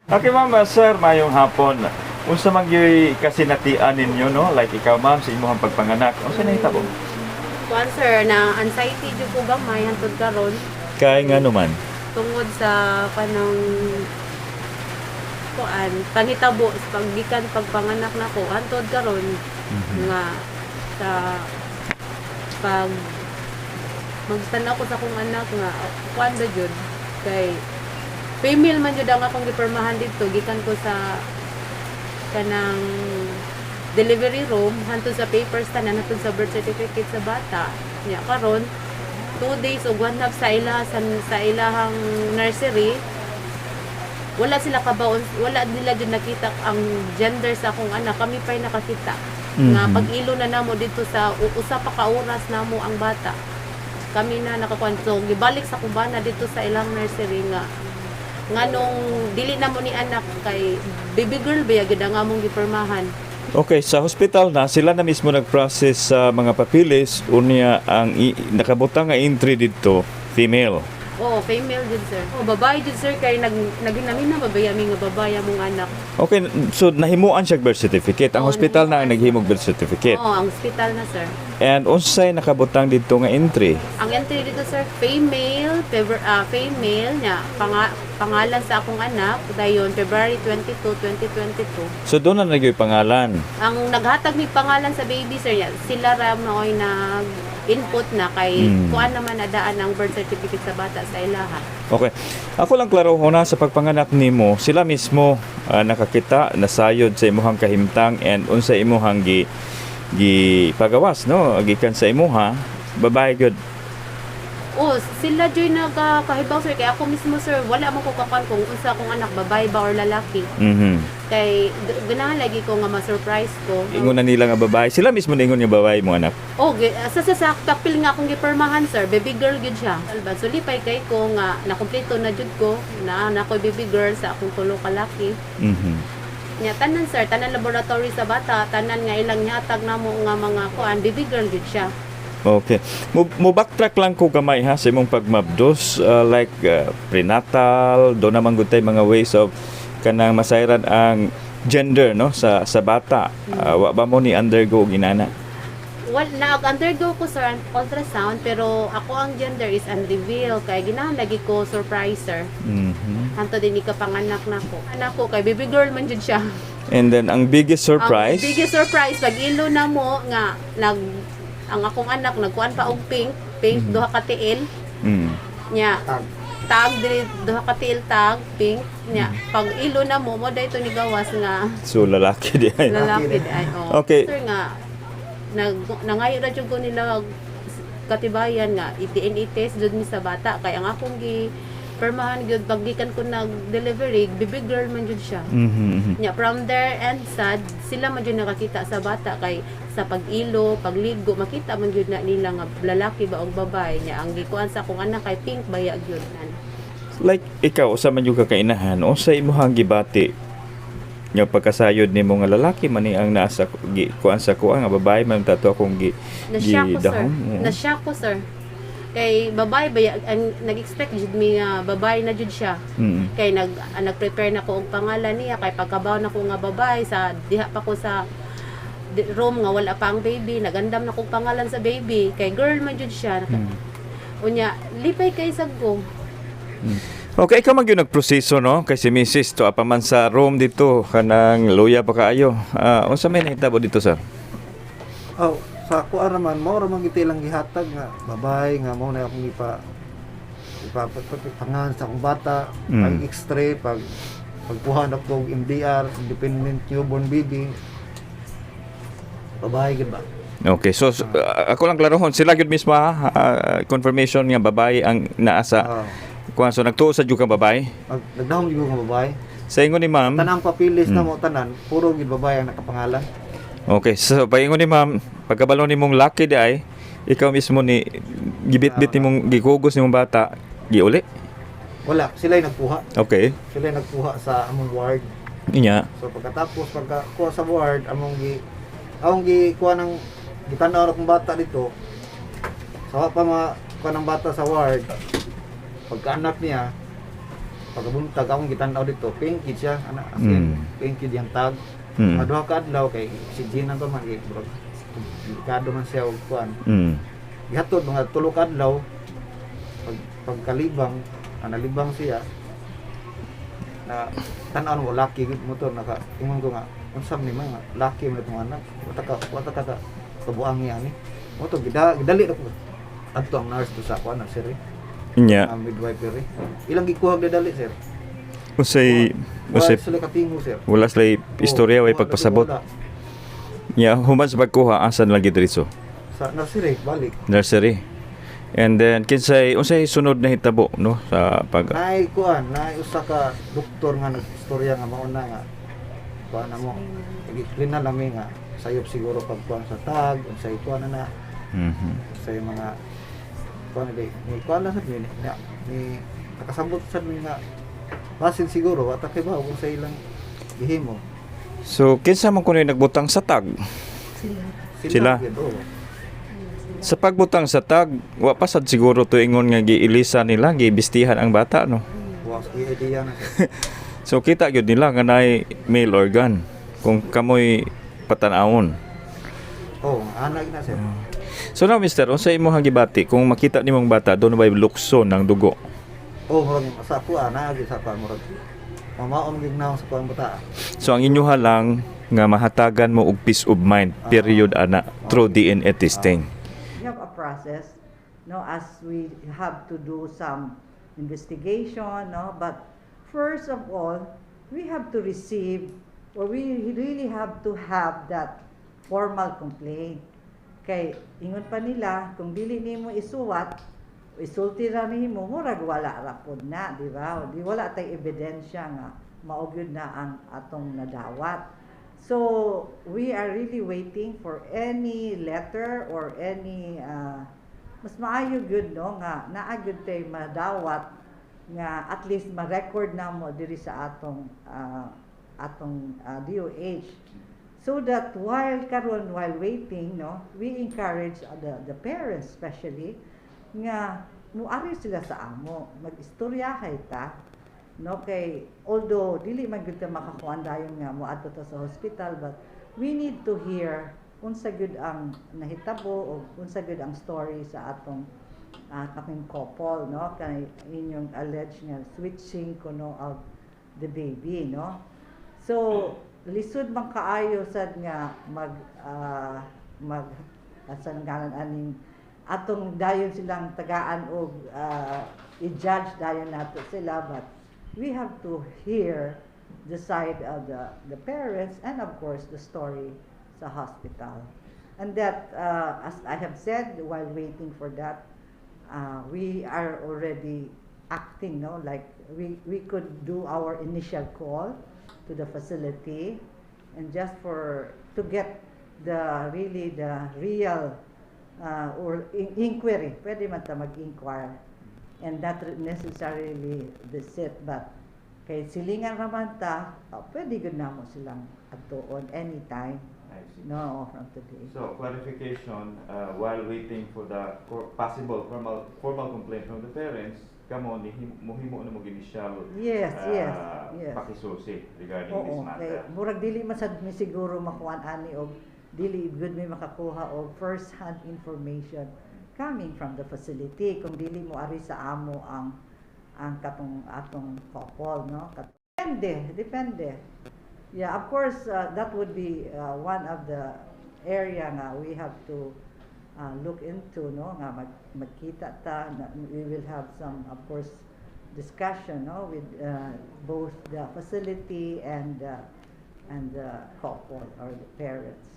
Okay, ma'am, sir, mayong hapon. Unsa man gyud kasinatian ninyo, no? Like ikaw, ma'am, sa imong pagpanganak. Unsa nahitabo? Kuan sir, na anxiety jud ko gamay hantod karon Kay nga naman. tungod sa panang kuan panghitabo sa paggikan pagpanganak nako hantod karon nga sa pag magstand ako sa akong anak nga kuan da jud kay female man jud ang akong gipermahan dito gikan ko sa kanang delivery room hantod sa papers tanan hantod sa birth certificate sa bata nya karon 2 days o 1 half sa sa ilahang nursery wala sila kabaon wala nila jud nakita ang gender sa akong anak kami pa'y nakakita nga pag-ilo na namo dito sa usa pa ka oras namo ang bata kami na nakakuan so gibalik sa kubana dito sa ilang nursery nga nganong dili na mo ni anak kay baby girl ba gyud ang among gipermahan. Okay, sa hospital na sila na mismo nag-process sa mga papilis unya ang nakabutang nga entry dito female. Oo, female jud sir. Oh, babae jud sir kay naginamin na babae mi nga babae among anak. Okay, so nahimuan siya birth certificate. Ang Oo, hospital na ang nahimuan. naghimog birth certificate. Oo, ang hospital na sir. And unsay nakabutang dito nga entry? Ang entry dito sir, female niya, pangalan sa akong anak, dayon February 22, 2022. So doon na nagyoy pangalan. Ang naghatag ni pangalan sa baby sir, sila ra maoy nag-input na kay kuan naman adaan ang birth certificate sa bata sa ilaha. Okay. Ako lang klaro na sa pagpanganak nimo, sila mismo nakakita nasayod sa imuhang kahimtang and unsa imuhang pagawas no gikan sa imuha babae gyud. Oh, sila joy nagkahibang sir kay ako mismo sir wala man ko kapan kung unsa akong anak babae ba or lalaki. Kay ganahan lagi ko nga ma-surprise ko. Ingon na nila nga babae, sila mismo ningon nga babae mo anak. Oh, sa kapil nga akong gipermahan sir, baby girl gid siya. Alba so lipay kay ko nga nakumpleto na jud ko na ako baby girl sa akong tulo ka laki. Nya tanan sir, tanan laboratory sa bata, tanan nga ilang nihatag namo nga mga kuan baby girl gid siya. Okay. Mo backtrack lang ko gamay ha sa imong pagmabdos like prenatal, do naman gud tay mga ways of kanang masayran ang gender no sa bata. Wa ba mo ni undergo ginana? Well, nag-undergo ko sir ang ultrasound pero ako ang gender is unrevealed kay ginahan lagi ko surpriser. Hanto din ikapanganak nako. Anak ko kay baby girl man jud siya. And then ang biggest surprise. Ang biggest surprise pag ilo na mo nga ang akong anak nagkuan pa og pink duha ka tiil. Nya tag diri duha ka tiil tag pink nya pag ilo na mo dayto ni gawas nga So lalaki di ay. lalaki di ay oh. Okay. Sir nga nangayo ra jud ko nila katibayan nga i-DNA test jud mi sa bata kay ang akong permahan gyud paggikan ko nag-delivery baby girl man jud siya. Nya from there and sad sila man jud nakakita sa bata kay sa pag-ilo, pagligo makita man jud na nila nga lalaki ba o babae nya ang gikuan sa akong anak kay pink baya gyud nan. Like ikaw usa man yung kakainahan o sa imong gibati nga pagkasayod nimo nga lalaki man ni ang nasa kuan sa kuan nga babae man tato akong Na-shock ko sir. Na-shock ko sir. Kay babae ba ang nag-expect jud mi nga babae na jud siya. Kay nag-prepare na ko og pangalan niya kay pagkabaw na ko nga babae sa diha pa ko sa room nga wala pa ang baby nagandam na ko pangalan sa baby kay girl man jud siya. Unya lipay kay saggo. Okay, ikaw mag yung nagproseso no kay si Mrs. to apaman sa room dito kanang luya pa kaayo. Unsa may nahitabo dito sir? Oh, sa ako araman mo ra man gitilang gihatag nga babae nga mo na akong ipapangan sa akong bata, pag X-ray, pagkuha na ko og MDR, independent newborn baby. Babae gid ba? Okay, so ako lang klarohon sila gyud mismo confirmation nga babae ang naasa. Kuan so nagtuo sa jud ka babae? Nagdahom gyud nga babae. Sa ingon ni ma'am. Tanang papilis na mo tanan, puro gid babae ang nakapangalan. Okay, so paingon ni ma'am, pagkabalo nimong lucky di ay ikaw mismo ni gibit-bit nimong gikugos nimong bata, giuli? Wala, sila'y nagkuha. Okay. Sila'y nagkuha sa among ward. Inya. So pagkatapos pagkakuha sa ward, among gikuha ng gitanaw akong bata dito. Sa pa kuha ng bata sa ward. Pagkaanak niya, pagkabuntag akong gitan-aw dito, pingkid siya, ana, as in, pingkid yung tag. Aduha ka adlaw kay si Gina to man bro. Delikado man siya og kuan. Gihatod mga 3 ka adlaw pagkalibang, nalibang siya na tan-aw mo laki gid motor naka ingon ko nga unsam ni mga laki mo itong anak. Wata ka kabuang niya ni. Motor gidali ra ko. Adto ang nurse to sa kuan na sir. Nya. Midwifery. Ilang gikuha dali sir. Usay Sila katingo sir. wala sila istorya way pagpasabot. Nya human sa pagkuha asan lagi diretso? Sa nursery balik. Nursery. And then kinsay unsay sunod na hitabo no sa pag Nay kuan, nay usa ka doktor nga nagstorya nga mauna nga kuan na mo. Explain na lami nga sayop siguro pagkuan sa tag, unsay kuan na sa mga kuan ni kuan na sa ni nakasabot sa mi nga basin siguro wata kay ba kung sa ilang gihimo. So kinsa man kuno nagbutang sa tag? Sila? Gid, oo. Sa pagbutang sa tag, wa pa sad siguro to ingon nga giilisa nila, gibistihan ang bata no. Wa sa idea na. So kita gyud nila nga naay male organ kung kamoy patanawon. Oh, anak na sir. So now mister, unsa imong gibati kung makita nimong bata doon bay lukso ng dugo? Oh, murag sa ko ana gyud sa kuan murag. Mamaon gyud naon sa kuan bata. So ang inyo lang nga mahatagan mo og peace of mind period ana through DNA testing. We have a process, no, as we have to do some investigation, no, but first of all, we have to receive, or we really have to have that formal complaint. Kay ingon pa nila, kung dili nimo isuwat, isulti ra nimo, murag wala ra pod na, di ba? Di wala tay ebidensya nga maugyod na ang atong nadawat. So we are really waiting for any letter or any mas maayo gyud no nga naa gyud tay madawat nga at least ma-record na mo diri sa atong DOH, so that while waiting no, we encourage the parents especially nga muari sila sa amo mag-istoryahay ta. No, kay although dili man gyud ta makakuan dayon nga moadto ta sa hospital, but we need to hear unsa gyud ang nahitabo o unsa gyud ang story sa atong kaming couple, no, kay inyong alleged nga switching kuno of the baby, no. So lisod man kaayo sad nga mag asan ngalan aning atong dayon silang tagaan og i-judge dayon nato sila, but we have to hear the side of the parents and of course the story sa hospital. And that, as I have said, while waiting for that, we are already acting, no? Like we could do our initial call to the facility, and just to get the real or inquiry, pwede man ta mag-inquire. And not necessarily visit, but kay silingan raman ta, pwede gud namo silang adtuon anytime, no, from today. So clarification, while waiting for the possible formal complaint from the parents, kamo ni mohimo na mo initial Yes. pakisusi regarding this Oo, kay matter. murag dili man sad mi siguro makuan ani og dili gud mi makakuha og first hand information coming from the facility kung dili mo ari sa amo ang atong couple, no. Depende. Yeah, of course, that would be one of the area nga we have to look into, no, nga magkita ta, we will have some, of course, discussion, no, with both the facility and the couple or the parents.